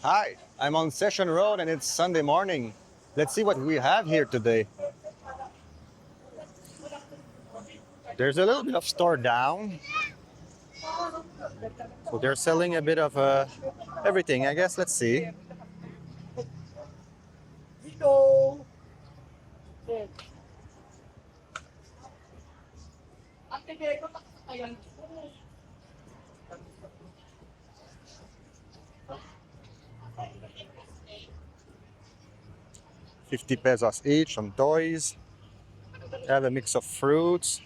Hi, I'm on Session Road and it's Sunday morning. Let's see what we have here today. There's a little bit of store down. So they're selling a bit of everything, I guess. Let's see. ₱50 each, some toys. They have a mix of fruits.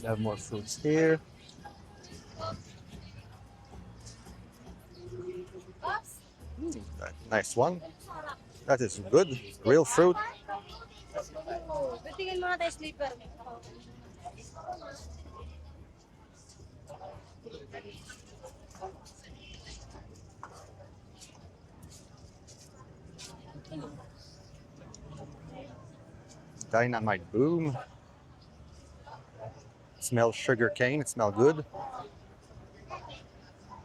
They have more fruits here. Nice one. That is good. Real fruit. Tingin mo natin sleeper. Dynamite boom. Smells sugar cane. It smells good.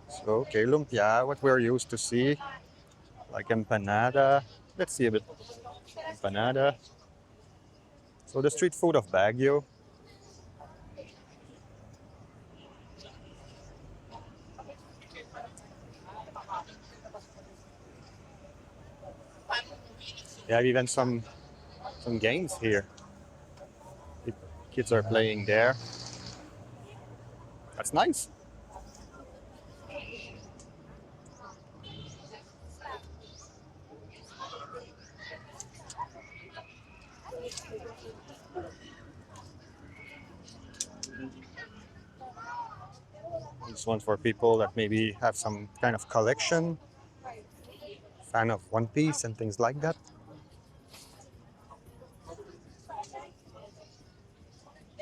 So, okay, lumpia, what we're used to see, like empanada. Let's see a bit. Empanada. So the street food of Baguio. They have even some games here. The kids are playing there. That's nice. This one's for people that maybe have some kind of collection, fan of One Piece and things like that.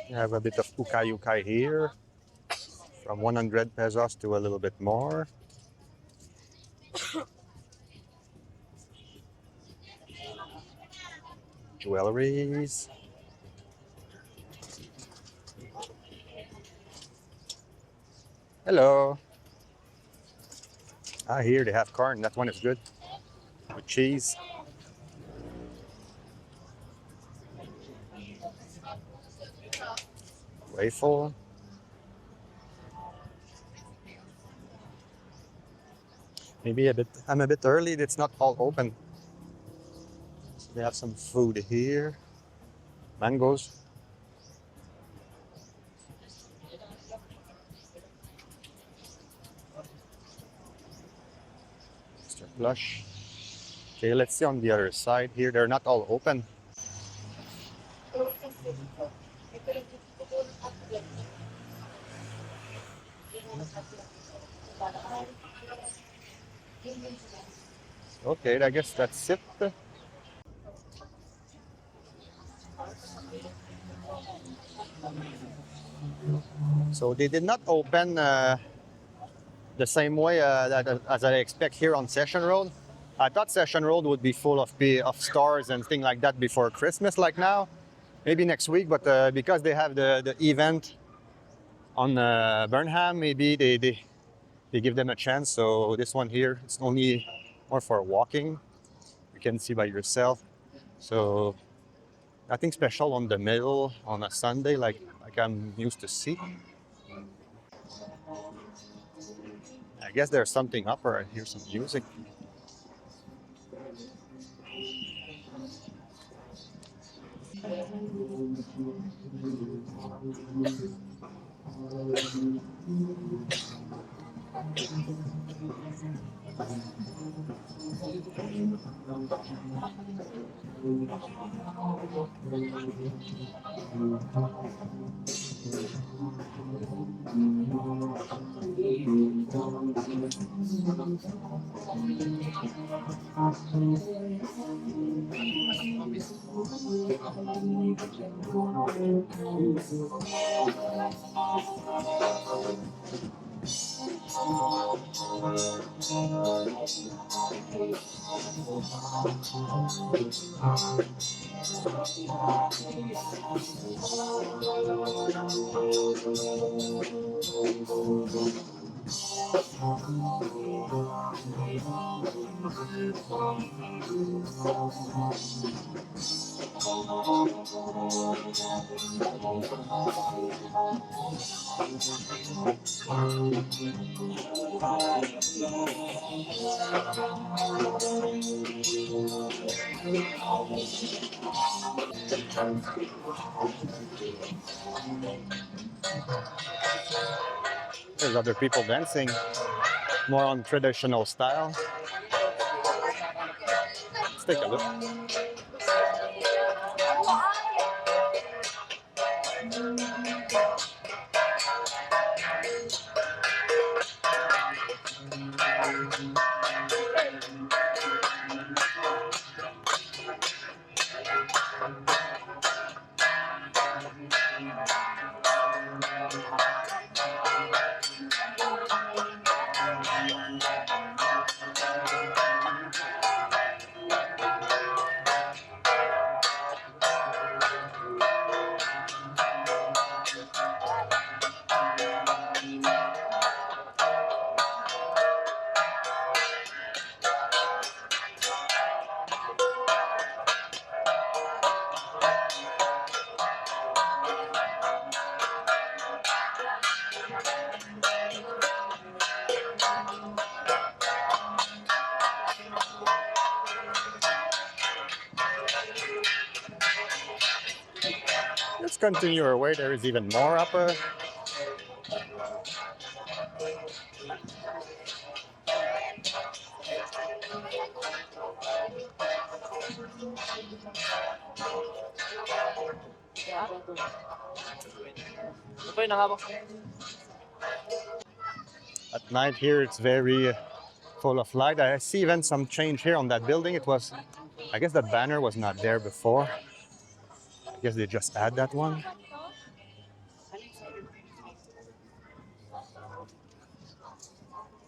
You have a bit of Ukay-Ukay here, from ₱100 to a little bit more. Jewelries. Hello. Here they have corn. That one is good. With cheese. Waffle. Maybe I'm a bit early. It's not all open. They have some food here. Mangoes. Mr. Plush. Okay, let's see on the other side here. They're not all open. Okay, I guess that's it. So they did not open the same way as I expect here on Session Road. I thought Session Road would be full of stores and things like that before Christmas, like now. Maybe next week, but because they have the event on Burnham, maybe they give them a chance. So this one here, it's only more for walking. You can see by yourself. So nothing special on the middle on a Sunday like I'm used to see. I guess there's something up or I hear some music. There's other people dancing, more on traditional style. Let's take a look. Let's continue our way. There is even more upper. At night here, it's very full of light. I see even some change here on that building. It was, I guess that banner was not there before. I guess they just add that one.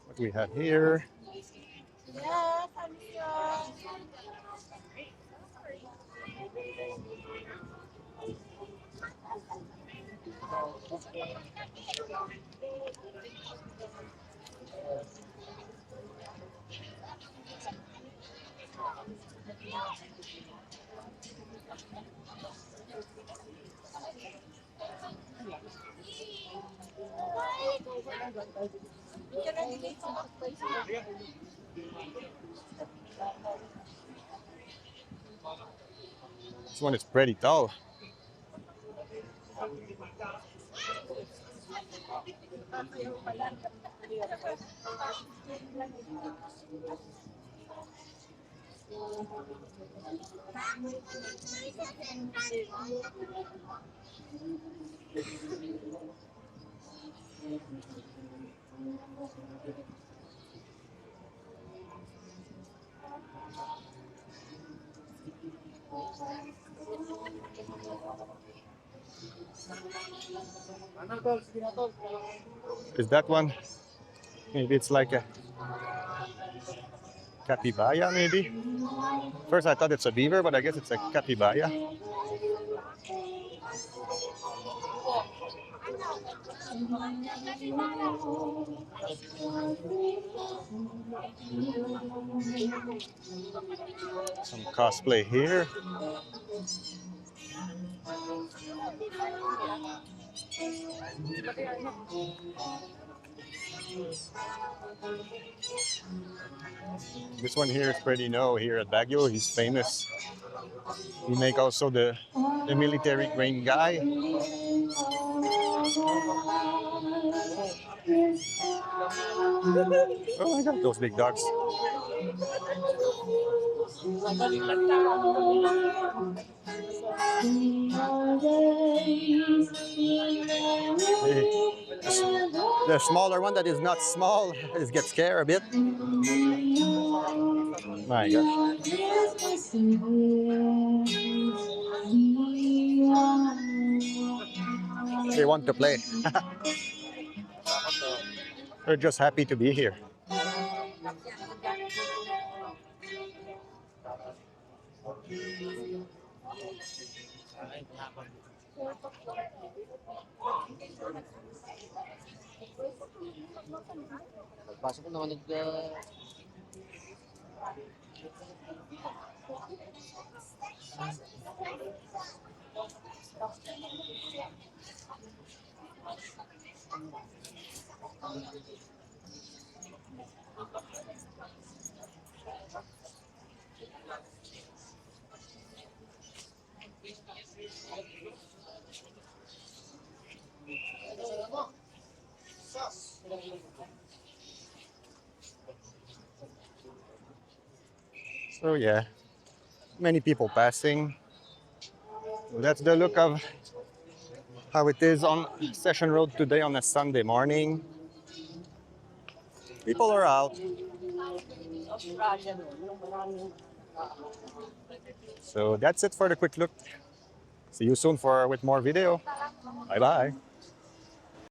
What we have here. This one is pretty tall. Is that one? Maybe it's like a capibaya, maybe? First I thought it's a beaver, but I guess it's a capibaya. Some cosplay here. This one here is pretty new here at Baguio. He's famous. He make also the military green guy. Oh my god, those big dogs. The smaller one that is not small is get scared a bit. My god. They want to play. They're just happy to be here. So yeah, many people passing. That's the look of how it is on Session Road today on a Sunday morning. People are out. So that's it for the quick look. See you soon for with more video. Bye bye.